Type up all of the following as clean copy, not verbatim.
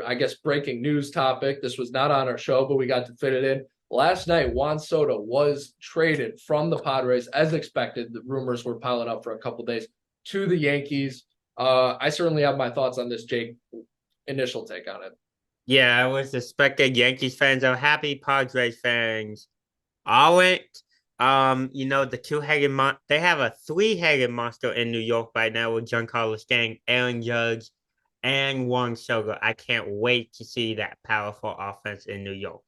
I guess, breaking news topic. This was not on our show, but we got to fit it in. Last night, Juan Soto was traded from the Padres as expected. The rumors were piling up for a couple days to the Yankees. I certainly have my thoughts on this, Jake. Initial take on it. Yeah, I was expecting Yankees fans are happy, Padres fans aren't. The they have a three-headed monster in New York right now with Giancarlo Stanton, Aaron Judge, and Juan Soto. I can't wait to see that powerful offense in New York.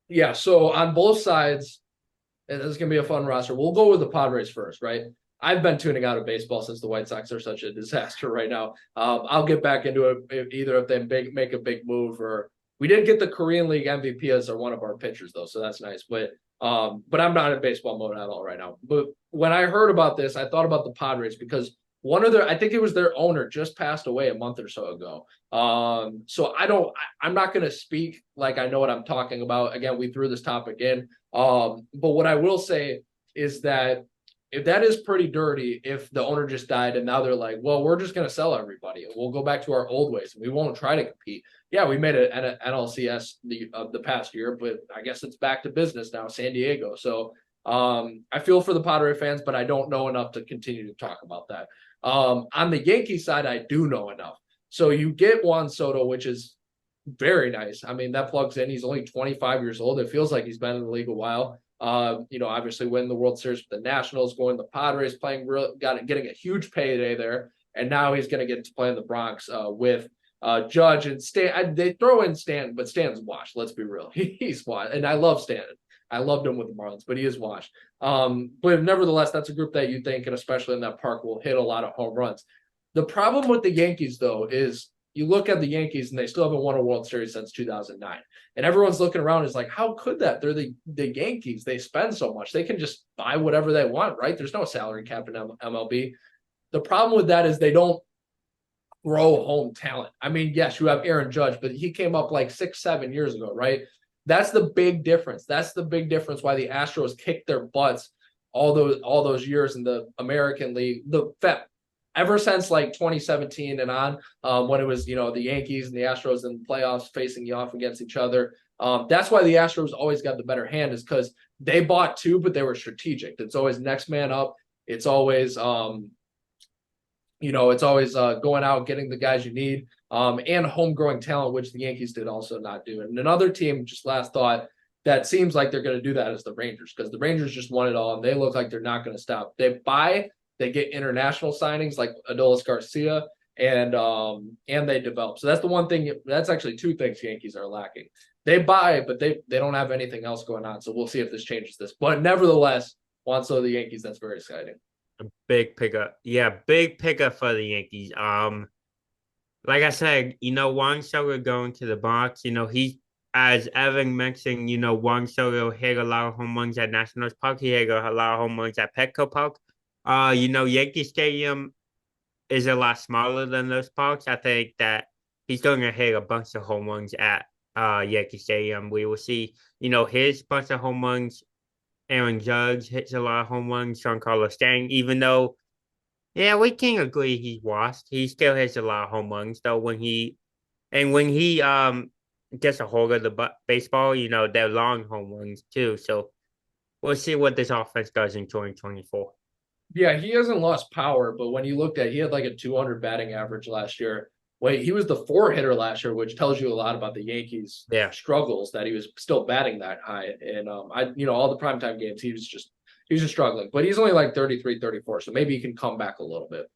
Yeah, so on both sides, this is going to be a fun roster. We'll go with the Padres first, right? I've been tuning out of baseball since the White Sox are such a disaster right now. I'll get back into it either if they make a big move or we did get the Korean League MVP as one of our pitchers though, so that's nice. But I'm not in baseball mode at all right now. But when I heard about this, I thought about the Padres because I think it was their owner just passed away a month or so ago. So I'm not going to speak like I know what I'm talking about. Again, we threw this topic in. But what I will say is that if that is pretty dirty, if the owner just died and now they're like, well, we're just going to sell everybody and we'll go back to our old ways and we won't try to compete. Yeah, we made an NLCS the past year, but I guess it's back to business now, San Diego. So I feel for the Padre fans, but I don't know enough to continue to talk about that. On the Yankee side, I do know enough. So you get Juan Soto, which is very nice. I mean, that plugs in. He's only 25 years old. It feels like he's been in the league a while. Obviously winning the World Series with the Nationals, going to the Padres, getting a huge payday there, and now he's going to get to play in the Bronx with Judge and Stan. They throw in Stanton, but Stanton's washed. Let's be real, he's washed, and I love Stanton. I loved him with the Marlins, but he is washed. But nevertheless, that's a group that you think, and especially in that park, will hit a lot of home runs. The problem with the Yankees, though, is you look at the Yankees and they still haven't won a World Series since 2009. And everyone's looking around is like, how could that? They're the Yankees. They spend so much. They can just buy whatever they want, right? There's no salary cap in MLB. The problem with that is they don't grow home talent. I mean, yes, you have Aaron Judge, but he came up like 6-7 years ago, right? That's the big difference. That's the big difference why the Astros kicked their butts all those years in the American League. Ever since like 2017 and on, when it was, the Yankees and the Astros in the playoffs facing off against each other. That's why the Astros always got the better hand, is because they bought two, but they were strategic. It's always next man up. It's always, going out, getting the guys you need, and home-growing talent, which the Yankees did also not do. And another team, just last thought, that seems like they're going to do that is the Rangers, because the Rangers just won it all, and they look like they're not going to stop. They get international signings like Adolis Garcia, and they develop. So that's the one thing. That's actually two things Yankees are lacking. They buy, but they don't have anything else going on. So we'll see if this changes this. But nevertheless, Juan Soto, the Yankees, that's very exciting. A big pickup. Yeah, big pickup for the Yankees. Like I said, Juan Soto going to the Bronx, he, as Evan mentioned, Juan Soto hit a lot of home runs at Nationals Park. He hit a lot of home runs at Petco Park. Yankee Stadium is a lot smaller than those parks. I think that he's going to hit a bunch of home runs at Yankee Stadium. We will see, his bunch of home runs. Aaron Judge hits a lot of home runs. Giancarlo Stanton, even though, yeah, we can agree he's washed. He still hits a lot of home runs though. When he gets a hold of the baseball, they're long home runs too. So we'll see what this offense does in 2024. Yeah, he hasn't lost power, but when you looked at, he had like a 200 batting average last year. Wait, he was the 4 hitter last year, which tells you a lot about the Yankees' Yeah. struggles that he was still batting that high. And all the primetime games, he was just struggling. But he's only like 33, 34, so maybe he can come back a little bit.